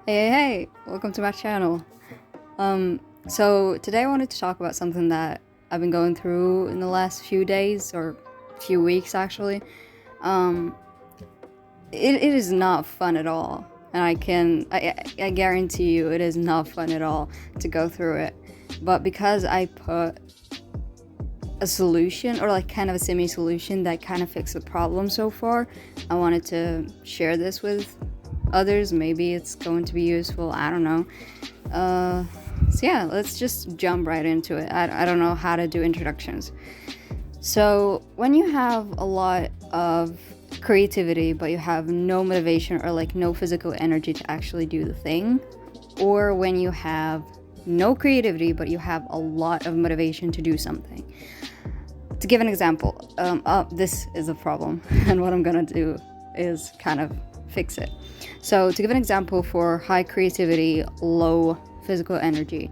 Hey, welcome to my channel. So today I wanted to talk about something that I've been going through in the last few days or few weeks actually. Um, it is not fun at all, and I guarantee you it is not fun at all to go through it. But because I put a solution or like kind of a semi-solution that kind of fixed the problem so far, I wanted to share this with others. Maybe it's going to be useful, I don't know. So yeah, let's just jump right into it. I don't know how to do introductions. So when you have a lot of creativity but you have no motivation or like no physical energy to actually do the thing, or when you have no creativity but you have a lot of motivation to do something. To give an example, this is a problem and what I'm gonna do is kind of fix it. So to give an example for high creativity, low physical energy,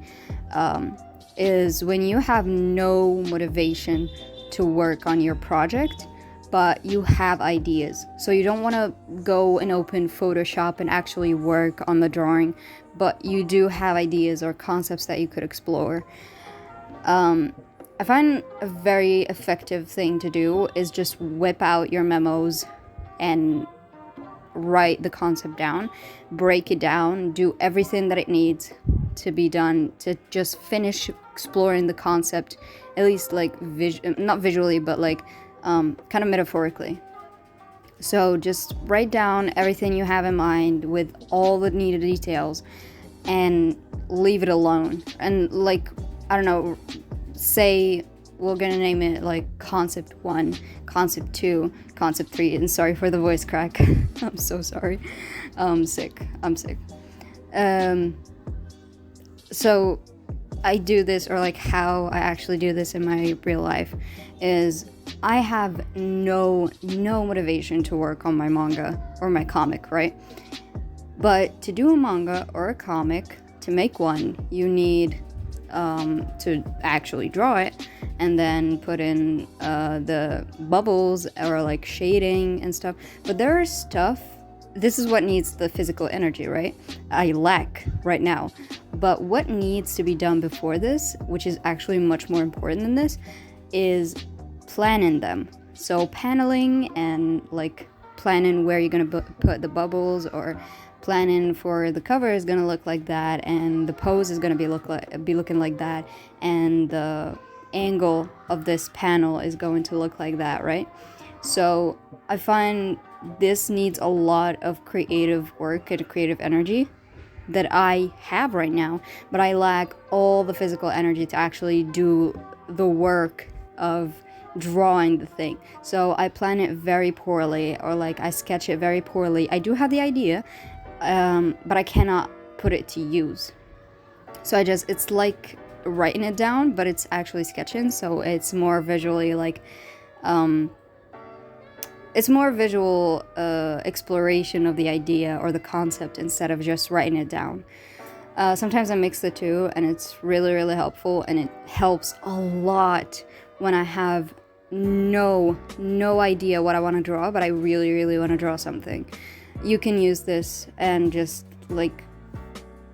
is when you have no motivation to work on your project, but you have ideas. So you don't want to go and open Photoshop and actually work on the drawing, but you do have ideas or concepts that you could explore. I find a very effective thing to do is just whip out your memos and write the concept down, break it down, do everything that it needs to be done to just finish exploring the concept, at least like not visually, but like kind of metaphorically. So just write down everything you have in mind with all the needed details and leave it alone. And like, I don't know, say we're gonna name it like concept 1, concept 2, concept 3, and sorry for the voice crack. I'm so sorry. I'm sick. So I do this, or like how I actually do this in my real life is I have no motivation to work on my manga or my comic, right? But to do a manga or a comic, to make one, you need to actually draw it and then put in the bubbles or like shading and stuff. But there is stuff, this is what needs the physical energy, right? I lack right now. But what needs to be done before this, which is actually much more important than this, is planning them. So paneling and like planning where you're gonna put the bubbles, or planning for the cover is gonna look like that, and the pose is gonna be looking like that, and the angle of this panel is going to look like that, right? So I find this needs a lot of creative work and creative energy that I have right now, but I lack all the physical energy to actually do the work of drawing the thing. So I plan it very poorly, or like I sketch it very poorly. I do have the idea, but I cannot put it to use. So it's like writing it down, but it's actually sketching, so it's more visually like, it's more visual exploration of the idea or the concept instead of just writing it down. Sometimes I mix the two, and it's really helpful, and it helps a lot when I have no idea what I want to draw, but I really want to draw something. You can use this and just like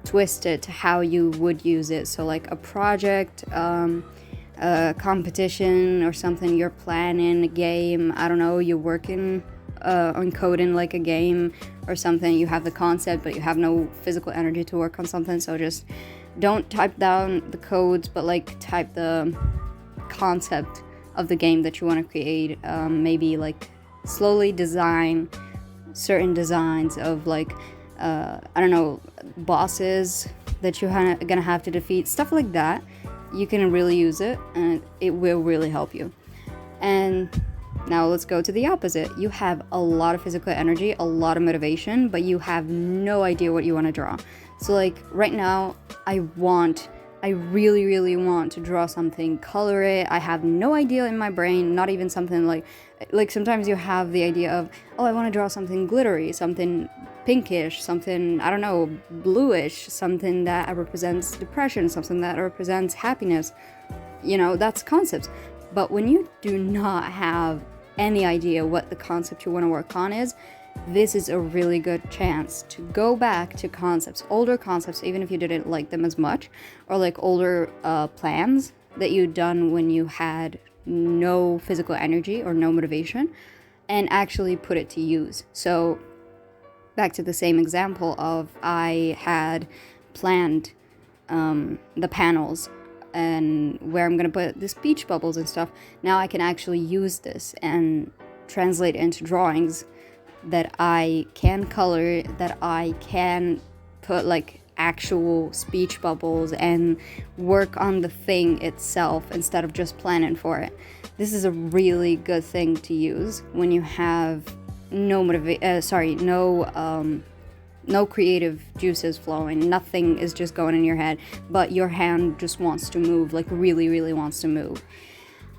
twist it to how you would use it. So like a project, a competition or something, you're planning a game, I don't know, you're working on coding like a game or something, you have the concept but you have no physical energy to work on something, so just don't type down the codes, but like type the concept of the game that you want to create. Maybe like slowly design certain designs of like I don't know, bosses that you're gonna have to defeat, stuff like that. You can really use it and it will really help you. And now let's go to the opposite. You have a lot of physical energy, a lot of motivation, but you have no idea what you want to draw. So like right now, I really want to draw something, color it. I have no idea in my brain, not even something like sometimes you have the idea of, oh, I want to draw something glittery, something pinkish, something, I don't know, bluish, something that represents depression, something that represents happiness. You know, that's concepts. But when you do not have any idea what the concept you want to work on is, this is a really good chance to go back to concepts, older concepts, even if you didn't like them as much, or like older plans that you'd done when you had no physical energy or no motivation, and actually put it to use. So back to the same example of I had planned the panels and where I'm gonna put the speech bubbles and stuff. Now I can actually use this and translate into drawings that I can color, that I can put like actual speech bubbles and work on the thing itself instead of just planning for it. This is a really good thing to use when you have no creative juices flowing. Nothing is just going in your head, but your hand just wants to move, like really, really wants to move.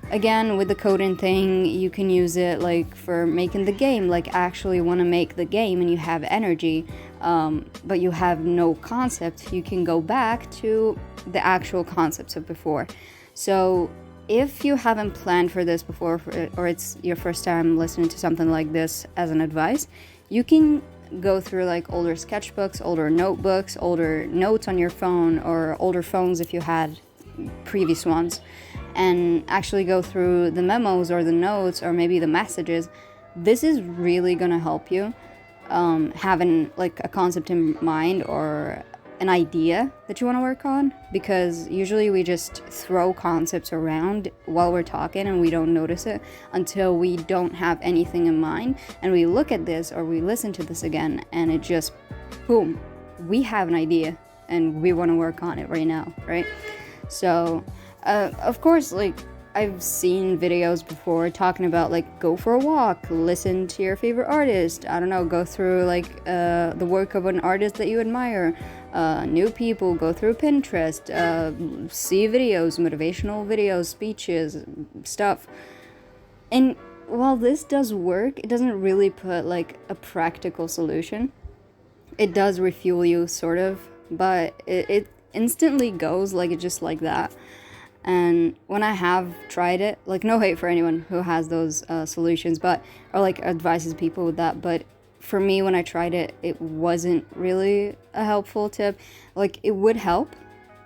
Again, with the coding thing, you can use it like for making the game, like actually want to make the game and you have energy, but you have no concept. You can go back to the actual concepts of before. So if you haven't planned for this before, or it's your first time listening to something like this as an advice, you can go through like older sketchbooks, older notebooks, older notes on your phone, or older phones if you had previous ones, and actually go through the memos or the notes or maybe the messages. This is really gonna help you having like a concept in mind or an idea that you want to work on, because usually we just throw concepts around while we're talking and we don't notice it until we don't have anything in mind, and we look at this or we listen to this again and it just boom, we have an idea and we want to work on it right now, right? So of course, like I've seen videos before talking about like go for a walk, listen to your favorite artist, I don't know, go through like the work of an artist that you admire, new people, go through Pinterest, see videos, motivational videos, speeches, stuff. And while this does work, it doesn't really put like a practical solution. It does refuel you sort of, but it instantly goes like it just like that. And when I have tried it, like no hate for anyone who has those solutions, but or like advises people with that, but for me when I tried it, it wasn't really a helpful tip. Like it would help,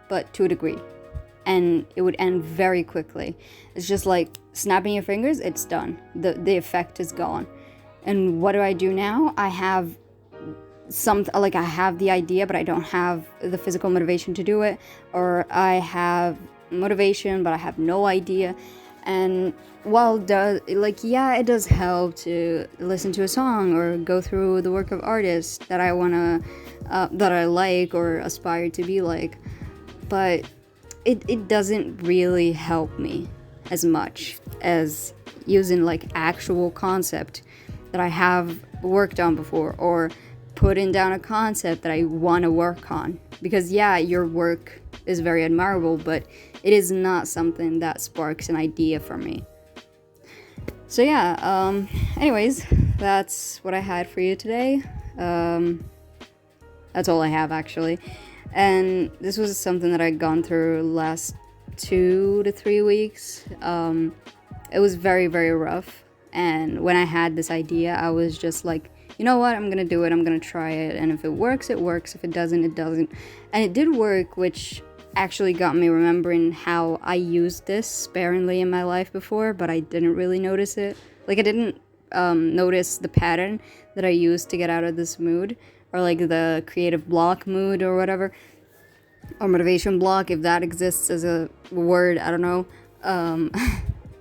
but to a degree, and it would end very quickly. It's just like snapping your fingers, it's done. The effect is gone. And what do I do now? I have I have the idea, but I don't have the physical motivation to do it, or I have motivation but I have no idea. And while it does help to listen to a song or go through the work of artists that I like or aspire to be like, but it doesn't really help me as much as using like actual concept that I have worked on before, or putting down a concept that I want to work on. Because yeah, your work is very admirable, but it is not something that sparks an idea for me. So yeah, anyways, that's what I had for you today. That's all I have actually. And this was something that I'd gone through last 2 to 3 weeks. It was very, very rough. And when I had this idea, I was just like, you know what, I'm gonna do it, I'm gonna try it, and if it works, it works, if it doesn't, it doesn't. And it did work, which actually got me remembering how I used this sparingly in my life before, but I didn't really notice it. Like I didn't notice the pattern that I used to get out of this mood, or like the creative block mood or whatever, or motivation block, if that exists as a word, I don't know.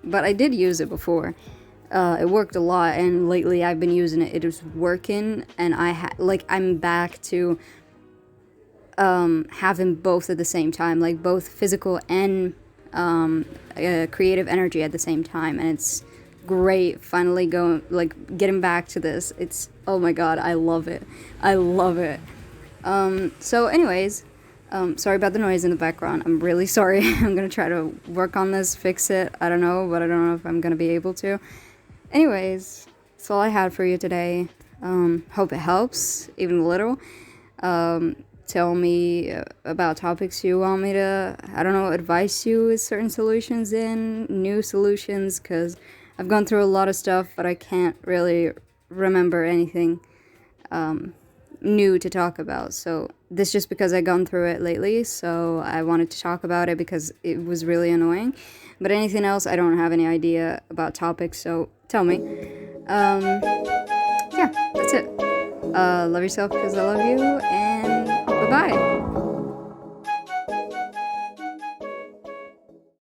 But I did use it before. It worked a lot, and lately I've been using it. It is working, and I'm back to having both at the same time, like both physical and creative energy at the same time, and it's great. Finally getting back to this. It's, oh my god, I love it. So anyways, sorry about the noise in the background. I'm really sorry. I'm gonna try to work on this, fix it. I don't know, but I don't know if I'm gonna be able to. Anyways, that's all I had for you today. Hope it helps, even a little. Tell me about topics you want me to, I don't know, advise you with certain solutions in, new solutions, because I've gone through a lot of stuff, but I can't really remember anything new to talk about. So this just because I've gone through it lately, so I wanted to talk about it because it was really annoying. But anything else, I don't have any idea about topics, so tell me. Yeah, that's it. Love yourself because I love you, and